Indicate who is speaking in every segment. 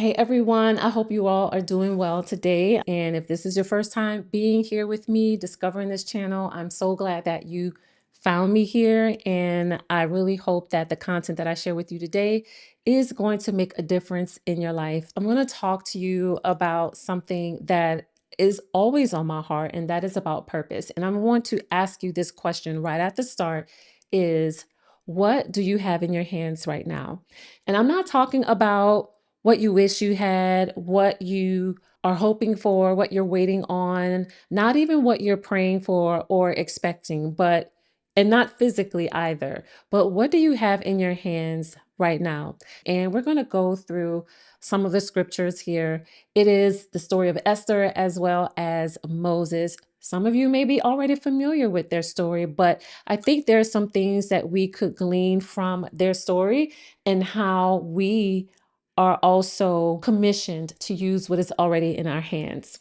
Speaker 1: Hey everyone, I hope you all are doing well today. And if this is your first time being here with me, discovering this channel, I'm so glad that you found me here. And I really hope that the content that I share with you today is going to make a difference in your life. I'm going to talk to you about something that is always on my heart, and that is about purpose. And I want to ask you this question right at the start is, what do you have in your hands right now? And I'm not talking about what you wish you had, what you are hoping for, what you're waiting on, not even what you're praying for or expecting, and not physically either, but what do you have in your hands right now? And we're going to go through some of the scriptures here. It is the story of Esther as well as Moses. Some of you may be already familiar with their story, but I think there are some things that we could glean from their story and how we are also commissioned to use what is already in our hands.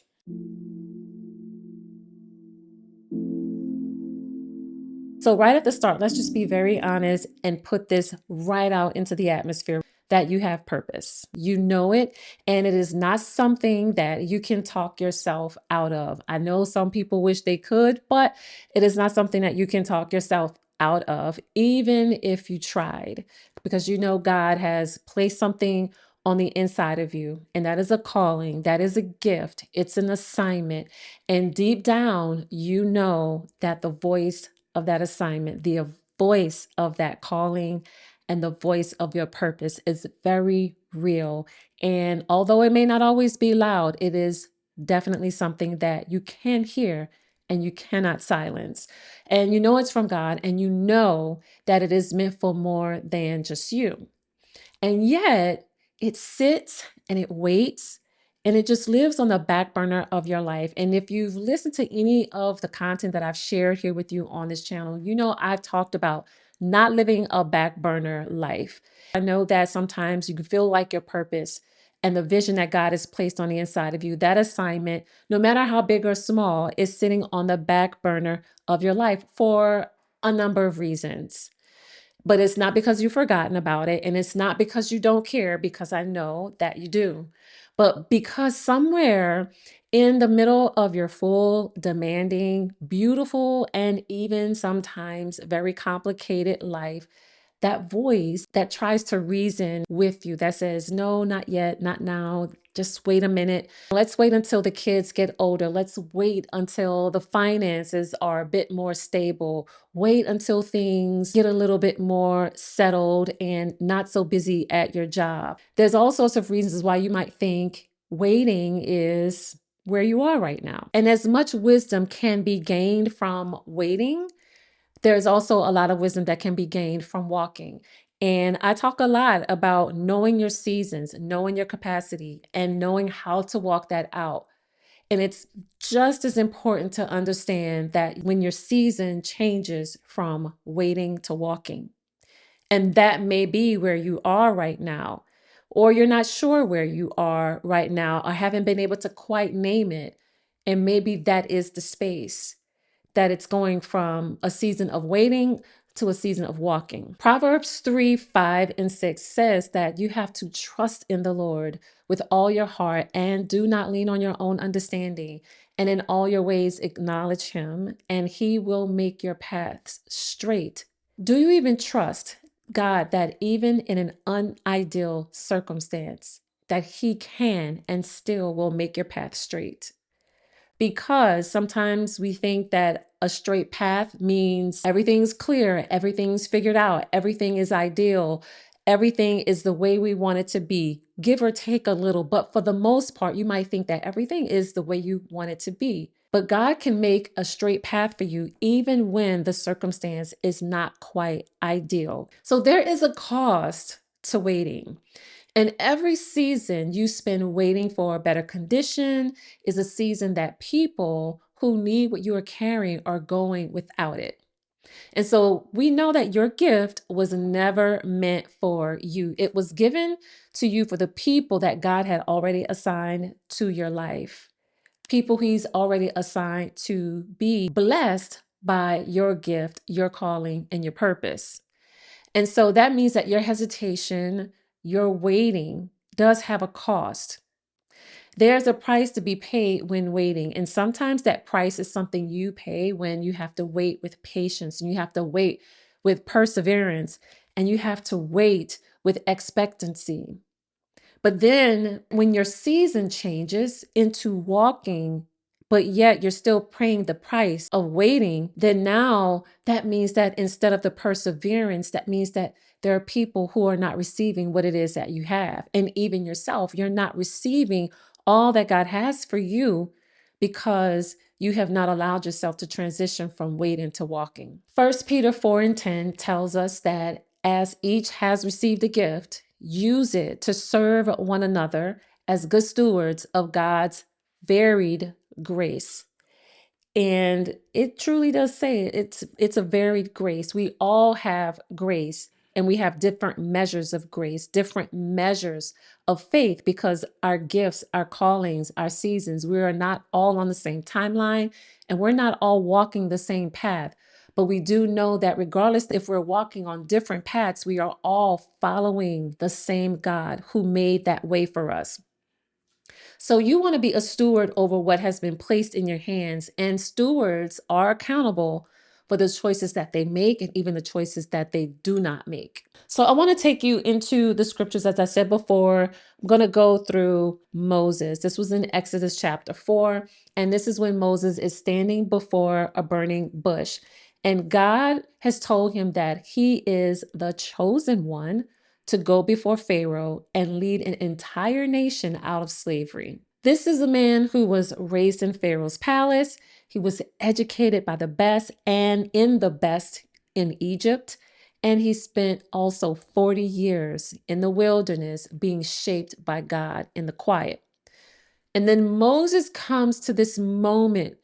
Speaker 1: So, right at the start, let's just be very honest and put this right out into the atmosphere that you have purpose. You know it, and it is not something that you can talk yourself out of. I know some people wish they could, but it is not something that you can talk yourself out of, even if you tried, because you know God has placed something on the inside of you, and that is a calling, that is a gift, it's an assignment. And deep down, you know that the voice of that assignment, the voice of that calling, and the voice of your purpose is very real. And although it may not always be loud, it is definitely something that you can hear and you cannot silence. And you know it's from God, and you know that it is meant for more than just you. And yet it sits and it waits and it just lives on the back burner of your life. And if you've listened to any of the content that I've shared here with you on this channel, you know I've talked about not living a back burner life. I know that sometimes you can feel like your purpose and the vision that God has placed on the inside of you, that assignment, no matter how big or small, is sitting on the back burner of your life for a number of reasons. But it's not because you've forgotten about it, and it's not because you don't care, because I know that you do. But because somewhere in the middle of your full, demanding, beautiful, and even sometimes very complicated life, that voice that tries to reason with you that says, no, not yet, not now, just wait a minute. Let's wait until the kids get older. Let's wait until the finances are a bit more stable. Wait until things get a little bit more settled and not so busy at your job. There's all sorts of reasons why you might think waiting is where you are right now. And as much wisdom can be gained from waiting, there's also a lot of wisdom that can be gained from walking. And I talk a lot about knowing your seasons, knowing your capacity, and knowing how to walk that out. And it's just as important to understand that when your season changes from waiting to walking, and that may be where you are right now, or you're not sure where you are right now, or haven't been able to quite name it. And maybe that is the space that it's going from a season of waiting to a season of walking. Proverbs 3, 5, and 6 says that you have to trust in the Lord with all your heart and do not lean on your own understanding. And in all your ways, acknowledge him, and he will make your paths straight. Do you even trust God that even in an unideal circumstance, that he can and still will make your path straight? Because sometimes we think that a straight path means everything's clear, everything's figured out, everything is ideal, everything is the way we want it to be, give or take a little. But for the most part, you might think that everything is the way you want it to be. But God can make a straight path for you even when the circumstance is not quite ideal. So there is a cost to waiting. And every season you spend waiting for a better condition is a season that people who need what you are carrying are going without it. And so we know that your gift was never meant for you. It was given to you for the people that God had already assigned to your life, people he's already assigned to be blessed by your gift, your calling, and your purpose. And so that means that your hesitation, your waiting, does have a cost. There's a price to be paid when waiting. And sometimes that price is something you pay when you have to wait with patience and you have to wait with perseverance and you have to wait with expectancy. But then when your season changes into walking, but yet you're still paying the price of waiting, then now that means that instead of the perseverance, that means that there are people who are not receiving what it is that you have. And even yourself, you're not receiving all that God has for you because you have not allowed yourself to transition from waiting to walking. 1 Peter 4:10 tells us that as each has received a gift, use it to serve one another as good stewards of God's varied grace. And it truly does say it's a varied grace. We all have grace and we have different measures of grace, different measures of faith because our gifts, our callings, our seasons, we are not all on the same timeline and we're not all walking the same path. But we do know that regardless if we're walking on different paths, we are all following the same God who made that way for us. So you want to be a steward over what has been placed in your hands, and stewards are accountable for the choices that they make and even the choices that they do not make. So I want to take you into the scriptures. As I said before, I'm going to go through Moses. This was in Exodus chapter 4, and this is when Moses is standing before a burning bush. And God has told him that he is the chosen one to go before Pharaoh and lead an entire nation out of slavery. This is a man who was raised in Pharaoh's palace. He was educated by the best and in the best in Egypt. And he spent also 40 years in the wilderness being shaped by God in the quiet. And then Moses comes to this moment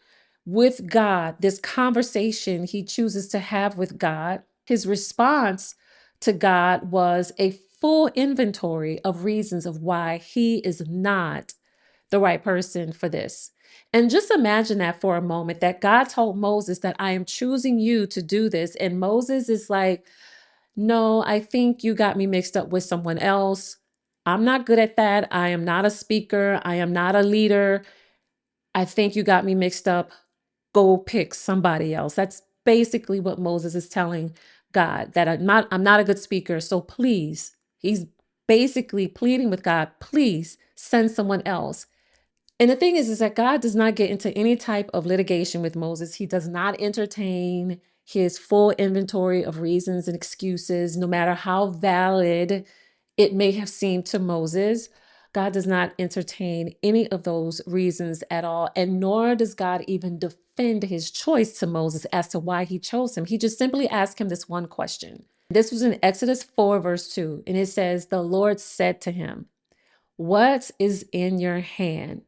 Speaker 1: with God, this conversation he chooses to have with God. His response to God was a full inventory of reasons of why he is not the right person for this. And just imagine that for a moment, that God told Moses that I am choosing you to do this. And Moses is like, no, I think you got me mixed up with someone else. I'm not good at that. I am not a speaker. I am not a leader. I think you got me mixed up. Go pick somebody else. That's basically what Moses is telling God, that I'm not a good speaker. So please, he's basically pleading with God, please send someone else. And the thing is that God does not get into any type of litigation with Moses. He does not entertain his full inventory of reasons and excuses, no matter how valid it may have seemed to Moses. God does not entertain any of those reasons at all. And nor does God even defend his choice to Moses as to why he chose him. He just simply asked him this one question. This was in Exodus 4, verse 2. And it says, the Lord said to him, what is in your hand?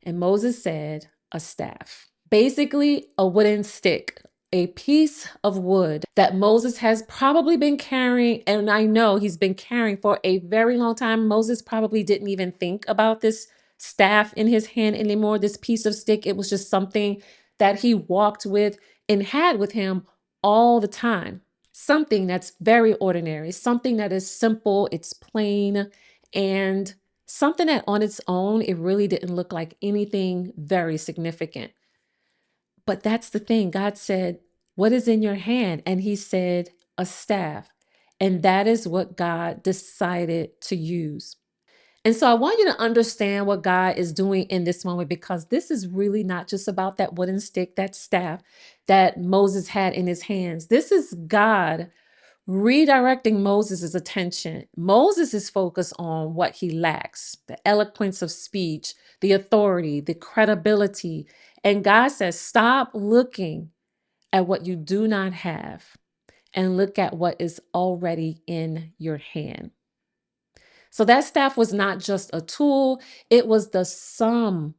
Speaker 1: And Moses said, a staff. Basically, a wooden stick, a piece of wood that Moses has probably been carrying. And I know he's been carrying for a very long time. Moses probably didn't even think about this staff in his hand anymore, this piece of stick. It was just something that he walked with and had with him all the time. Something that's very ordinary, something that is simple, it's plain, and something that on its own, it really didn't look like anything very significant. But that's the thing. God said, what is in your hand? And he said, a staff. And that is what God decided to use. And so I want you to understand what God is doing in this moment, because this is really not just about that wooden stick, that staff that Moses had in his hands. This is God redirecting Moses' attention. Moses is focused on what he lacks, the eloquence of speech, the authority, the credibility. And God says, stop looking at what you do not have and look at what is already in your hand. So that staff was not just a tool, it was the sum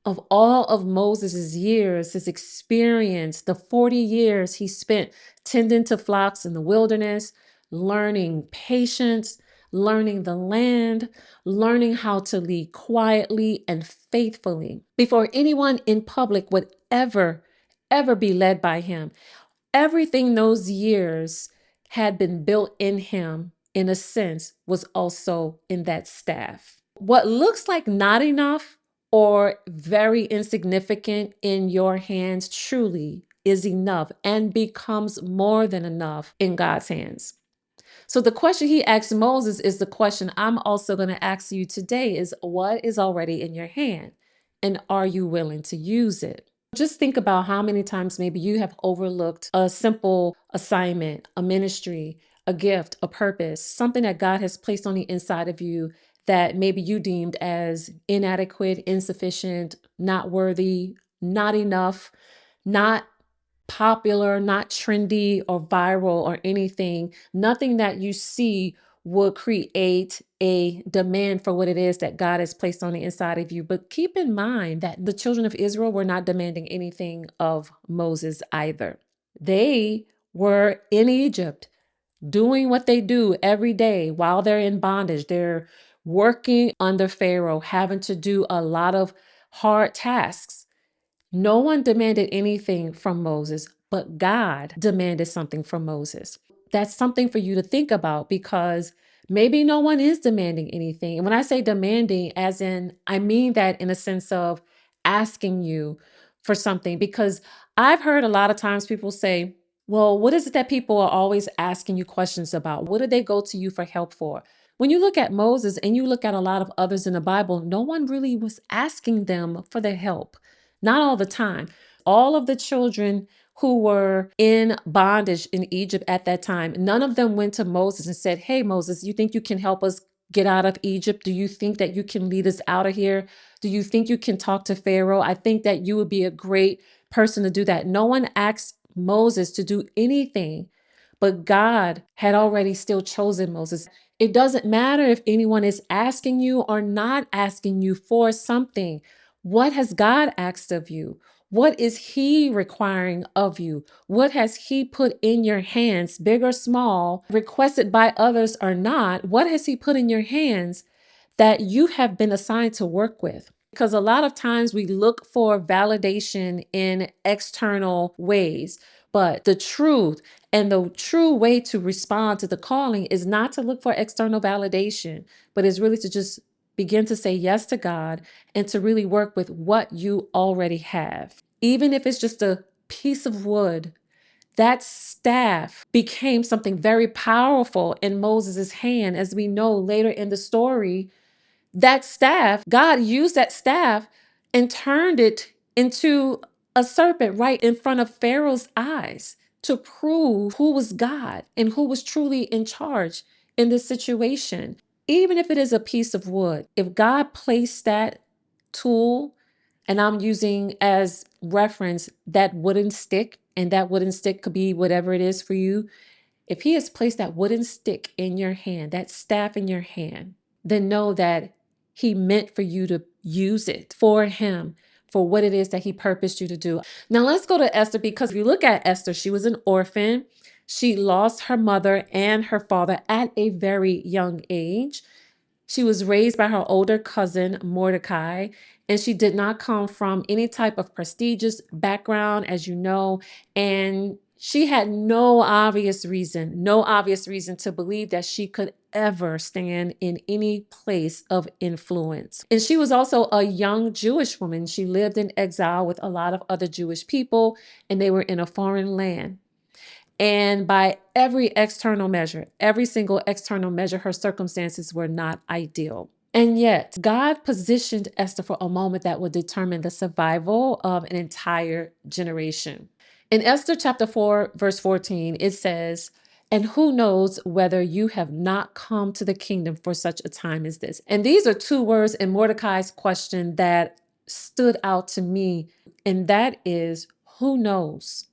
Speaker 1: of all of Moses' years, his experience, the 40 years he spent tending to flocks in the wilderness, learning patience, learning the land, learning how to lead quietly and faithfully before anyone in public would ever be led by him. Everything those years had been built in him in a sense, was also in that staff. What looks like not enough or very insignificant in your hands truly is enough and becomes more than enough in God's hands. So the question he asked Moses is the question I'm also going to ask you today is what is already in your hand and are you willing to use it? Just think about how many times maybe you have overlooked a simple assignment, a ministry, a gift, a purpose, something that God has placed on the inside of you that maybe you deemed as inadequate, insufficient, not worthy, not enough, not popular, not trendy or viral or anything. Nothing that you see will create a demand for what it is that God has placed on the inside of you. But keep in mind that the children of Israel were not demanding anything of Moses either. They were in Egypt doing what they do every day while they're in bondage. They're working under Pharaoh, having to do a lot of hard tasks. No one demanded anything from Moses, but God demanded something from Moses. That's something for you to think about because maybe no one is demanding anything. And when I say demanding, as in, I mean that in a sense of asking you for something, because I've heard a lot of times people say, well, what is it that people are always asking you questions about? What do they go to you for help for? When you look at Moses and you look at a lot of others in the Bible, no one really was asking them for their help. Not all the time. All of the children who were in bondage in Egypt at that time, none of them went to Moses and said, hey, Moses, you think you can help us get out of Egypt? Do you think that you can lead us out of here? Do you think you can talk to Pharaoh? I think that you would be a great person to do that. No one asked Moses to do anything, but God had already still chosen Moses. It doesn't matter if anyone is asking you or not asking you for something. What has God asked of you? What is He requiring of you? What has He put in your hands, big or small, requested by others or not? What has He put in your hands that you have been assigned to work with? Because a lot of times we look for validation in external ways, but the truth and the true way to respond to the calling is not to look for external validation, but is really to just begin to say yes to God and to really work with what you already have. Even if it's just a piece of wood, that staff became something very powerful in Moses' hand. As we know later in the story, that staff, God used that staff and turned it into a serpent right in front of Pharaoh's eyes to prove who was God and who was truly in charge in this situation. Even if it is a piece of wood, if God placed that tool, and I'm using as reference that wooden stick, and that wooden stick could be whatever it is for you. If He has placed that wooden stick in your hand, that staff in your hand, then know that He meant for you to use it for Him, for what it is that He purposed you to do. Now let's go to Esther, because if you look at Esther, she was an orphan. She lost her mother and her father at a very young age. She was raised by her older cousin, Mordecai, and she did not come from any type of prestigious background, as you know, and she had no obvious reason to believe that she could ever stand in any place of influence. And she was also a young Jewish woman. She lived in exile with a lot of other Jewish people, and they were in a foreign land. And by every external measure, every single external measure, her circumstances were not ideal. And yet, God positioned Esther for a moment that would determine the survival of an entire generation. In Esther chapter 4, verse 14, it says, and who knows whether you have not come to the kingdom for such a time as this? And these are two words in Mordecai's question that stood out to me, and that is, who knows?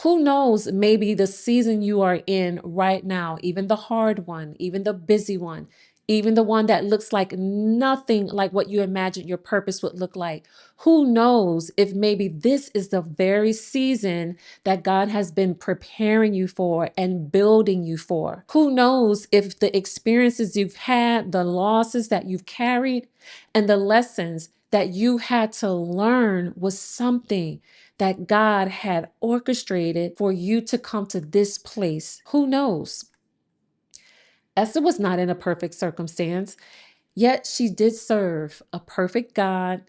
Speaker 1: Who knows, maybe the season you are in right now, even the hard one, even the busy one, even the one that looks like nothing like what you imagined your purpose would look like. Who knows if maybe this is the very season that God has been preparing you for and building you for? Who knows if the experiences you've had, the losses that you've carried, and the lessons that you had to learn was something that God had orchestrated for you to come to this place. Who knows? Esther was not in a perfect circumstance, yet she did serve a perfect God,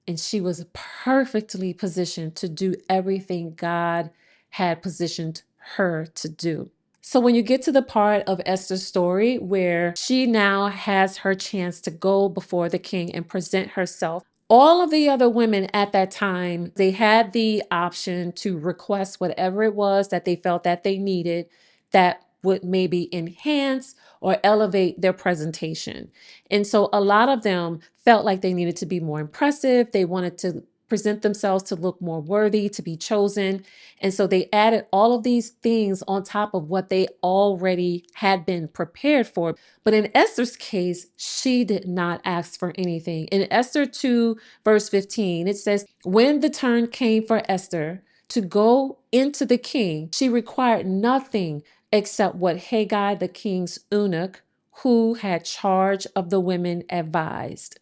Speaker 1: and she was perfectly positioned to do everything God had positioned her to do. So when you get to the part of Esther's story where she now has her chance to go before the king and present herself, all of the other women at that time, they had the option to request whatever it was that they felt that they needed that would maybe enhance or elevate their presentation. And so a lot of them felt like they needed to be more impressive. They wanted to present themselves to look more worthy, to be chosen. And so they added all of these things on top of what they already had been prepared for. But in Esther's case, she did not ask for anything. In Esther 2, verse 15, it says, when the turn came for Esther to go into the king, she required nothing except what Haggai, the king's eunuch, who had charge of the women, advised.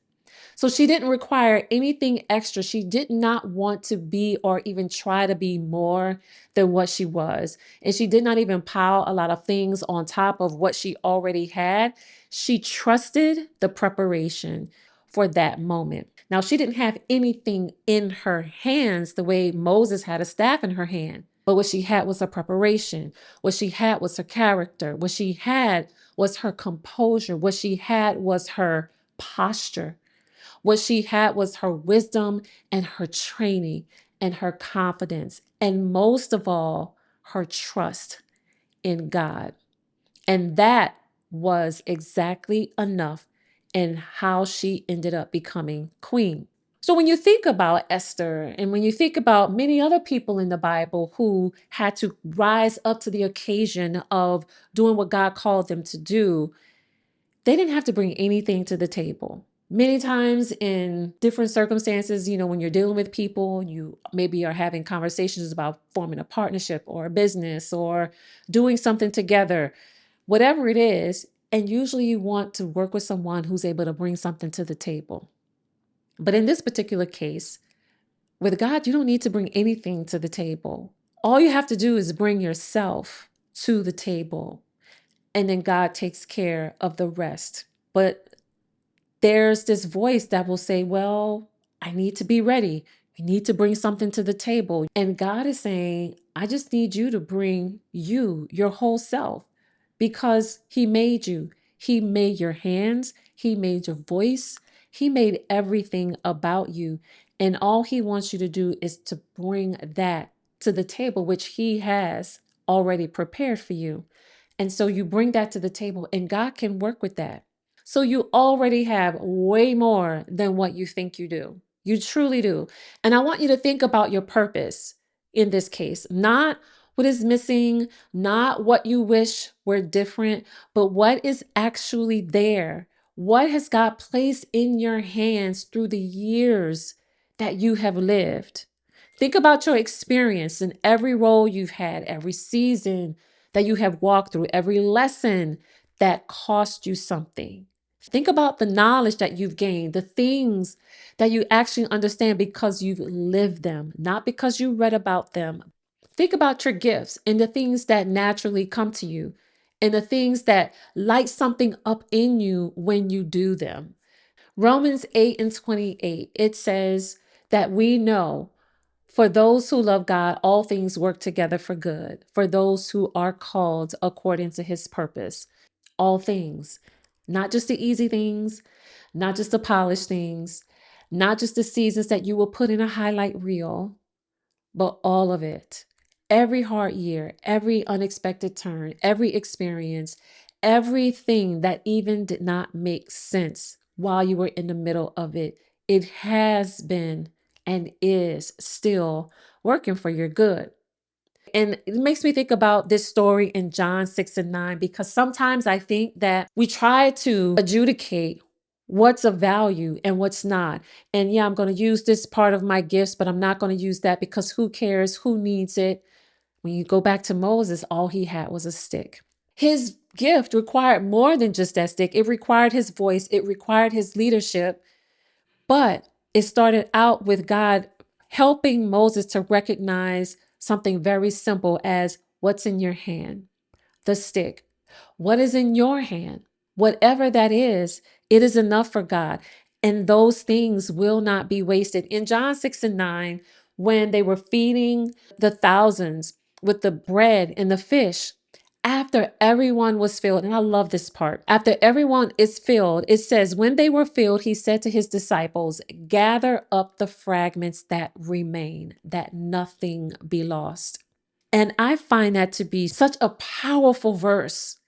Speaker 1: So she didn't require anything extra. She did not want to be or even try to be more than what she was. And she did not even pile a lot of things on top of what she already had. She trusted the preparation for that moment. Now, she didn't have anything in her hands the way Moses had a staff in her hand. But what she had was a preparation. What she had was her character. What she had was her composure. What she had was her posture. What she had was her wisdom and her training and her confidence, and most of all, her trust in God. And that was exactly enough in how she ended up becoming queen. So when you think about Esther and when you think about many other people in the Bible who had to rise up to the occasion of doing what God called them to do, they didn't have to bring anything to the table. Many times in different circumstances, when you're dealing with people, you maybe are having conversations about forming a partnership or a business or doing something together, whatever it is. And usually you want to work with someone who's able to bring something to the table. But in this particular case, with God, you don't need to bring anything to the table. All you have to do is bring yourself to the table, and then God takes care of the rest. But there's this voice that will say, well, I need to be ready. You need to bring something to the table. And God is saying, I just need you to bring you, your whole self, because He made you. He made your hands. He made your voice. He made everything about you. And all He wants you to do is to bring that to the table, which He has already prepared for you. And so you bring that to the table, and God can work with that. So you already have way more than what you think you do. You truly do. And I want you to think about your purpose in this case, not what is missing, not what you wish were different, but what is actually there. What has God placed in your hands through the years that you have lived? Think about your experience in every role you've had, every season that you have walked through, every lesson that cost you something. Think about the knowledge that you've gained, the things that you actually understand because you've lived them, not because you read about them. Think about your gifts and the things that naturally come to you and the things that light something up in you when you do them. Romans 8:28, it says that we know for those who love God, all things work together for good, for those who are called according to His purpose. All things, not just the easy things, not just the polished things, not just the seasons that you will put in a highlight reel, but all of it. Every hard year, every unexpected turn, every experience, everything that even did not make sense while you were in the middle of it, it has been and is still working for your good. And it makes me think about this story in John 6:9, because sometimes I think that we try to adjudicate what's of value and what's not. And yeah, I'm going to use this part of my gifts, but I'm not going to use that because who cares? Who needs it? When you go back to Moses, all he had was a stick. His gift required more than just that stick. It required his voice. It required his leadership. But it started out with God helping Moses to recognize something very simple as what's in your hand, the stick. What is in your hand? Whatever that is, it is enough for God. And those things will not be wasted. In John 6 and 9, when they were feeding the thousands with the bread and the fish, after everyone was filled, and I love this part, after everyone is filled, it says, when they were filled, he said to his disciples, gather up the fragments that remain, that nothing be lost. And I find that to be such a powerful verse,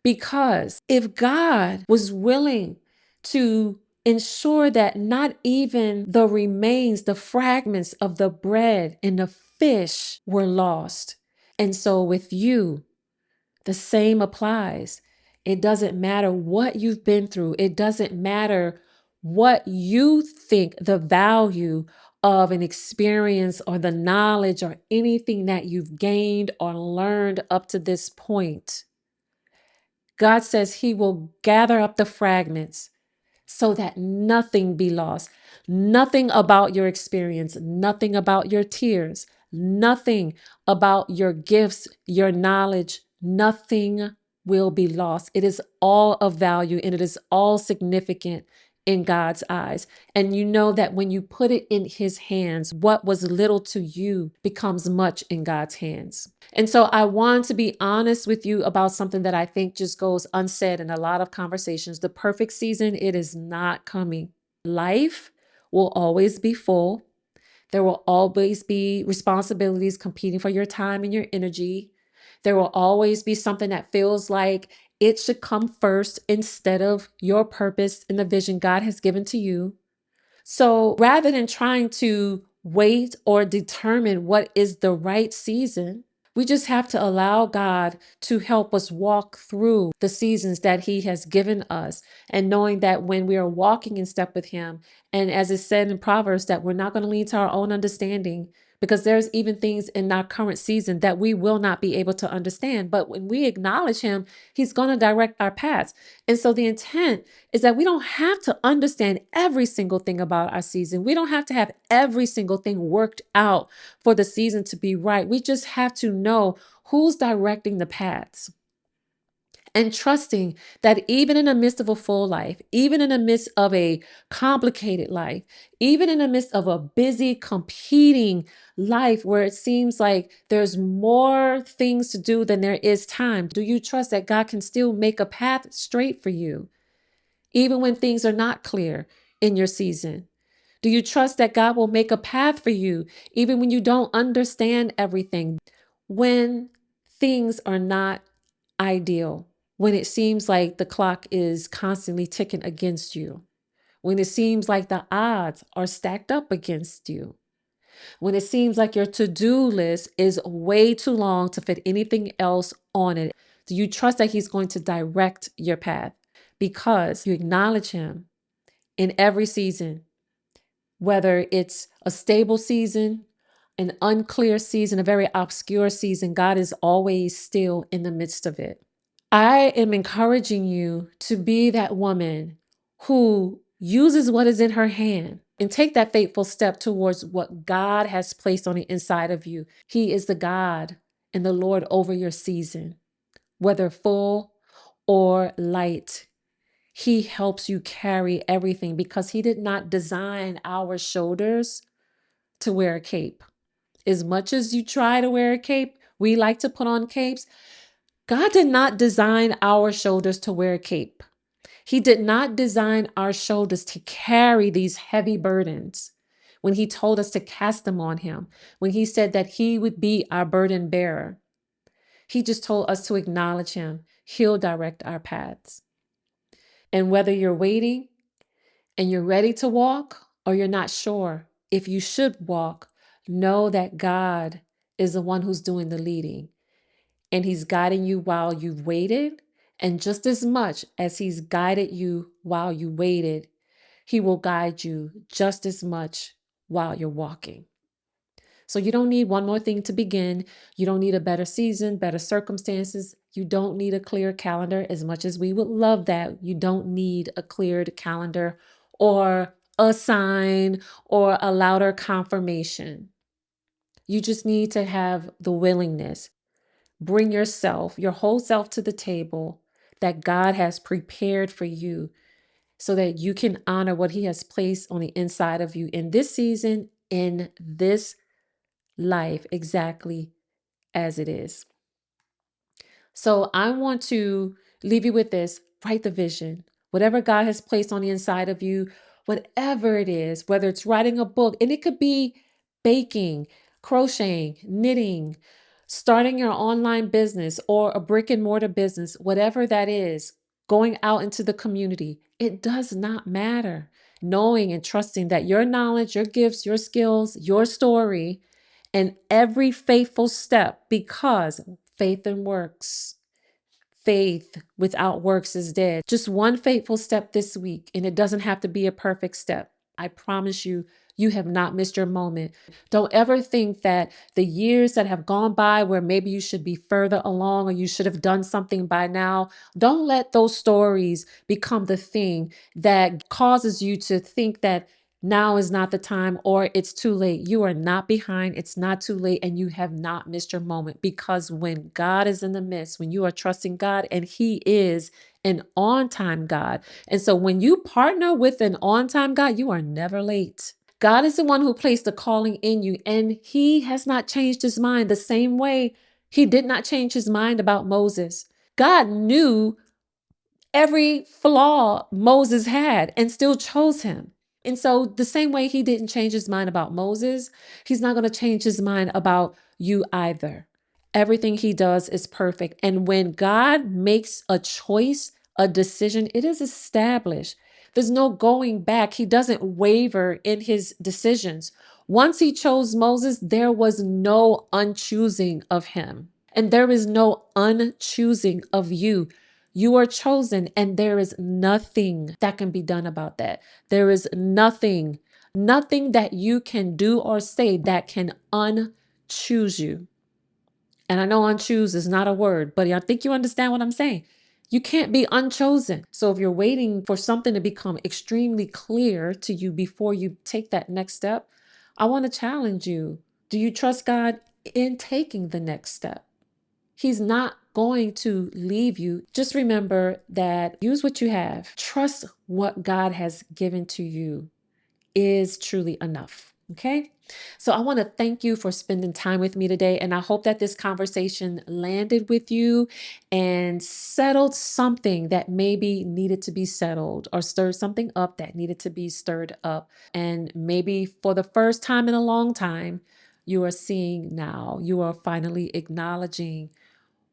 Speaker 1: because if God was willing to ensure that not even the remains, the fragments of the bread and the fish were lost. And so with you, the same applies. It doesn't matter what you've been through. It doesn't matter what you think the value of an experience or the knowledge or anything that you've gained or learned up to this point. God says he will gather up the fragments so that nothing be lost. Nothing about your experience, nothing about your tears, nothing about your gifts, your knowledge, nothing will be lost. It is all of value and it is all significant in God's eyes. And you know that when you put it in his hands, what was little to you becomes much in God's hands. And so I want to be honest with you about something that I think just goes unsaid in a lot of conversations. The perfect season, it is not coming. Life will always be full. There will always be responsibilities competing for your time and your energy. There will always be something that feels like it should come first instead of your purpose and the vision God has given to you. So rather than trying to wait or determine what is the right season, we just have to allow God to help us walk through the seasons that he has given us, and knowing that when we are walking in step with him, and as it said in Proverbs, that we're not going to lean to our own understanding, because there's even things in our current season that we will not be able to understand. But when we acknowledge him, he's going to direct our paths. And so the intent is that we don't have to understand every single thing about our season. We don't have to have every single thing worked out for the season to be right. We just have to know who's directing the paths, and trusting that even in the midst of a full life, even in the midst of a complicated life, even in the midst of a busy, competing life where it seems like there's more things to do than there is time, do you trust that God can still make a path straight for you, even when things are not clear in your season? Do you trust that God will make a path for you, even when you don't understand everything? When things are not ideal, when it seems like the clock is constantly ticking against you, when it seems like the odds are stacked up against you, when it seems like your to-do list is way too long to fit anything else on it, do you trust that he's going to direct your path because you acknowledge him in every season? Whether it's a stable season, an unclear season, a very obscure season, God is always still in the midst of it. I am encouraging you to be that woman who uses what is in her hand and take that faithful step towards what God has placed on the inside of you. He is the God and the Lord over your season, whether full or light. He helps you carry everything because he did not design our shoulders to wear a cape. As much as you try to wear a cape, we like to put on capes. God did not design our shoulders to wear a cape. He did not design our shoulders to carry these heavy burdens. When he told us to cast them on him, when he said that he would be our burden bearer, he just told us to acknowledge him. He'll direct our paths. And whether you're waiting and you're ready to walk, or you're not sure if you should walk, know that God is the one who's doing the leading, and he's guiding you while you've waited. And just as much as he's guided you while you waited, he will guide you just as much while you're walking. So you don't need one more thing to begin. You don't need a better season, better circumstances. You don't need a clear calendar, as much as we would love that. You don't need a cleared calendar or a sign or a louder confirmation. You just need to have the willingness. Bring yourself, your whole self to the table that God has prepared for you so that you can honor what He has placed on the inside of you in this season, in this life, exactly as it is. So I want to leave you with this. Write the vision. Whatever God has placed on the inside of you, whatever it is, whether it's writing a book, and it could be baking, crocheting, knitting, starting your online business or a brick and mortar business, whatever that is, going out into the community, it does not matter. Knowing and trusting that your knowledge, your gifts, your skills, your story, and every faithful step, because faith and works. Faith without works is dead. Just one faithful step this week, and it doesn't have to be a perfect step. I promise you, you have not missed your moment. Don't ever think that the years that have gone by where maybe you should be further along or you should have done something by now, don't let those stories become the thing that causes you to think that now is not the time or it's too late. You are not behind. It's not too late. And you have not missed your moment, because when God is in the midst, when you are trusting God, and He is an on-time God. And so when you partner with an on-time God, you are never late. God is the one who placed the calling in you, and He has not changed His mind the same way He did not change His mind about Moses. God knew every flaw Moses had and still chose him. And so the same way He didn't change His mind about Moses, He's not going to change His mind about you either. Everything He does is perfect. And when God makes a choice, a decision, it is established. There's no going back. He doesn't waver in His decisions. Once He chose Moses, there was no unchoosing of him. And there is no unchoosing of you. You are chosen, and there is nothing that can be done about that. There is nothing that you can do or say that can unchoose you. And I know unchoose is not a word, but I think you understand what I'm saying. You can't be unchosen. So if you're waiting for something to become extremely clear to you before you take that next step, I want to challenge you. Do you trust God in taking the next step? He's not going to leave you. Just remember that use what you have. Trust what God has given to you is truly enough. Okay? So I want to thank you for spending time with me today. And I hope that this conversation landed with you and settled something that maybe needed to be settled, or stirred something up that needed to be stirred up. And maybe for the first time in a long time, you are seeing now, you are finally acknowledging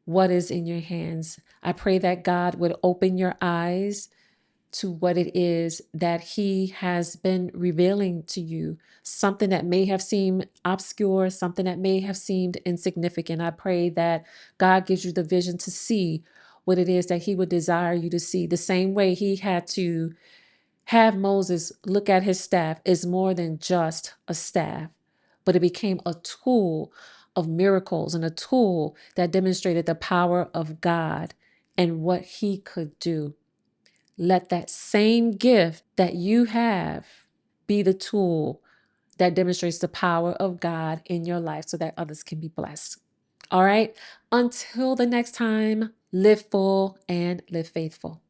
Speaker 1: what is in your hands. I pray that God would open your eyes to what it is that He has been revealing to you, something that may have seemed obscure, something that may have seemed insignificant. I pray that God gives you the vision to see what it is that He would desire you to see. The same way He had to have Moses look at his staff is more than just a staff, but it became a tool of miracles and a tool that demonstrated the power of God and what He could do. Let that same gift that you have be the tool that demonstrates the power of God in your life so that others can be blessed. All right. Until the next time, live full and live faithful.